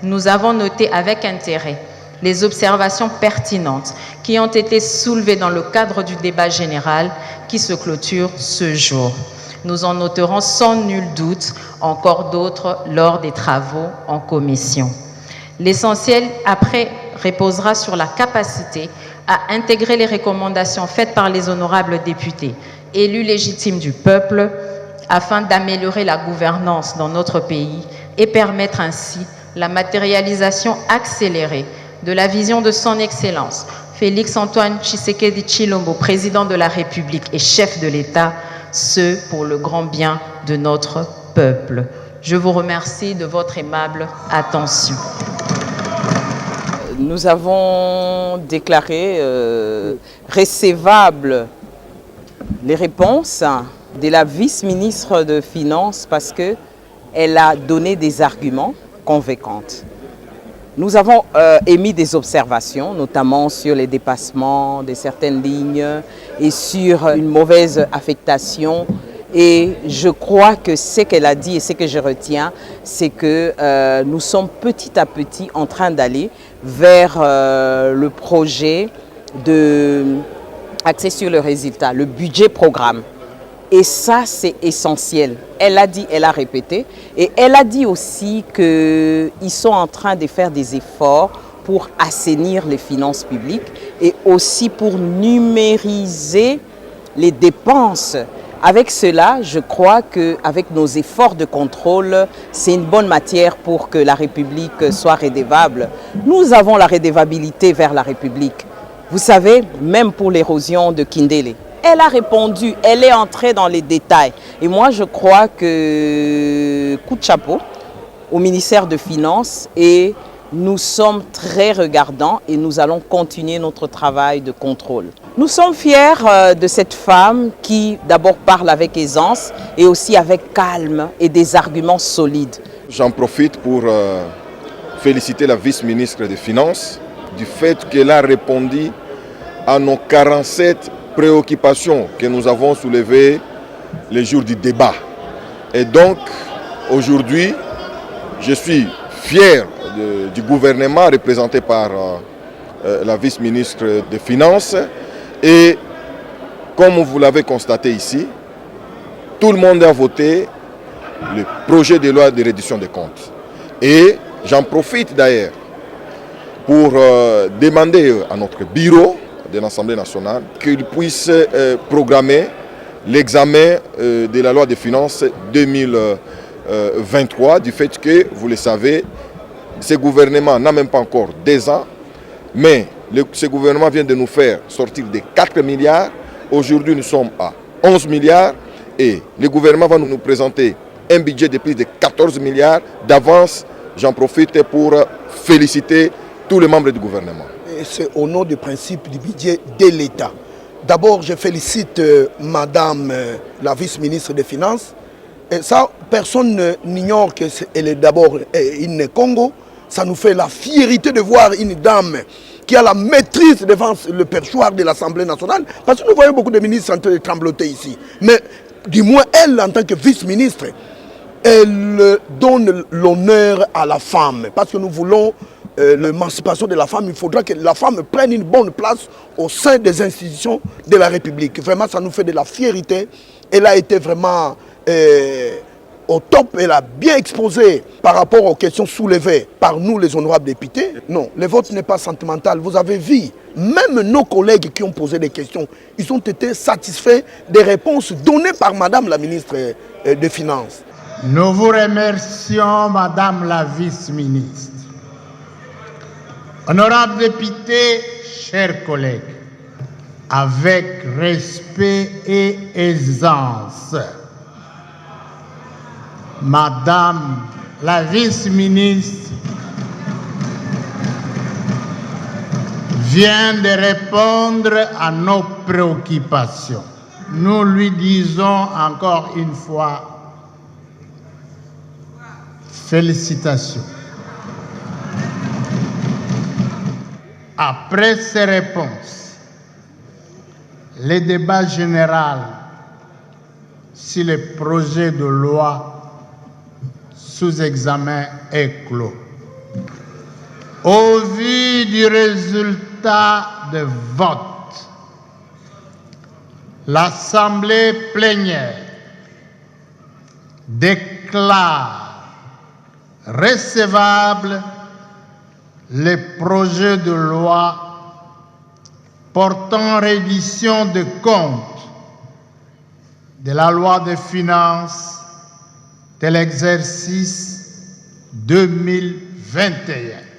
Nous avons noté avec intérêt les observations pertinentes qui ont été soulevées dans le cadre du débat général qui se clôture ce jour. Nous en noterons sans nul doute encore d'autres lors des travaux en commission. L'essentiel, après, reposera sur la capacité à intégrer les recommandations faites par les honorables députés, élus légitimes du peuple, afin d'améliorer la gouvernance dans notre pays et permettre ainsi la matérialisation accélérée de la vision de son Excellence, Félix-Antoine Tshisekedi Tshilombo, président de la République et chef de l'État, ce pour le grand bien de notre peuple. Je vous remercie de votre aimable attention. Nous avons déclaré recevables les réponses de la vice-ministre de Finances parce qu'elle a donné des arguments convaincants. Nous avons émis des observations, notamment sur les dépassements de certaines lignes et sur une mauvaise affectation. Et je crois que ce qu'elle a dit et ce que je retiens, c'est que nous sommes petit à petit en train d'aller vers le projet axé sur le résultat, le budget programme. Et ça, c'est essentiel. Elle a dit, elle a répété. Et elle a dit aussi qu'ils sont en train de faire des efforts pour assainir les finances publiques et aussi pour numériser les dépenses. Avec cela, je crois qu'avec nos efforts de contrôle, c'est une bonne matière pour que la République soit redevable. Nous avons la redevabilité vers la République. Vous savez, même pour l'érosion de Kindélé. Elle a répondu, elle est entrée dans les détails. Et moi, je crois que coup de chapeau au ministère de Finances et nous sommes très regardants et nous allons continuer notre travail de contrôle. Nous sommes fiers de cette femme qui d'abord parle avec aisance et aussi avec calme et des arguments solides. J'en profite pour féliciter la vice-ministre des Finances du fait qu'elle a répondu à nos 47 préoccupations que nous avons soulevées les jours du débat. Et donc, aujourd'hui, je suis fier du gouvernement représenté par la vice-ministre des Finances. Et comme vous l'avez constaté ici, tout le monde a voté le projet de loi de réduction des comptes. Et j'en profite d'ailleurs pour demander à notre bureau de l'Assemblée nationale qu'il puisse programmer l'examen de la loi des finances 2023 du fait que, vous le savez, ce gouvernement n'a même pas encore 2 ans, mais ce gouvernement vient de nous faire sortir de 4 milliards. Aujourd'hui, nous sommes à 11 milliards et le gouvernement va nous présenter un budget de plus de 14 milliards. D'avance, j'en profite pour féliciter tous les membres du gouvernement. C'est au nom du principe du budget de l'État. D'abord, je félicite Madame la vice-ministre des Finances. Et ça, personne n'ignore qu'elle est d'abord une Congo. Ça nous fait la fierté de voir une dame qui a la maîtrise devant le perchoir de l'Assemblée nationale. Parce que nous voyons beaucoup de ministres en train de trembloter ici. Mais du moins, elle, en tant que vice-ministre, elle donne l'honneur à la femme. Parce que nous voulons l'émancipation de la femme, il faudra que la femme prenne une bonne place au sein des institutions de la République. Vraiment, ça nous fait de la fierté. Elle a été vraiment au top, elle a bien exposé par rapport aux questions soulevées par nous, les honorables députés. Non, le vote n'est pas sentimental. Vous avez vu, même nos collègues qui ont posé des questions, ils ont été satisfaits des réponses données par Madame la ministre des Finances. Nous vous remercions, Madame la vice-ministre. Honorables députés, chers collègues, avec respect et aisance, Madame la vice-ministre vient de répondre à nos préoccupations. Nous lui disons encore une fois félicitations. Après ces réponses, le débat général sur le projet de loi sous examen est clos. Au vu du résultat de vote, l'Assemblée plénière déclare recevable les projets de loi portant reddition de comptes de la loi de finances de l'exercice 2021.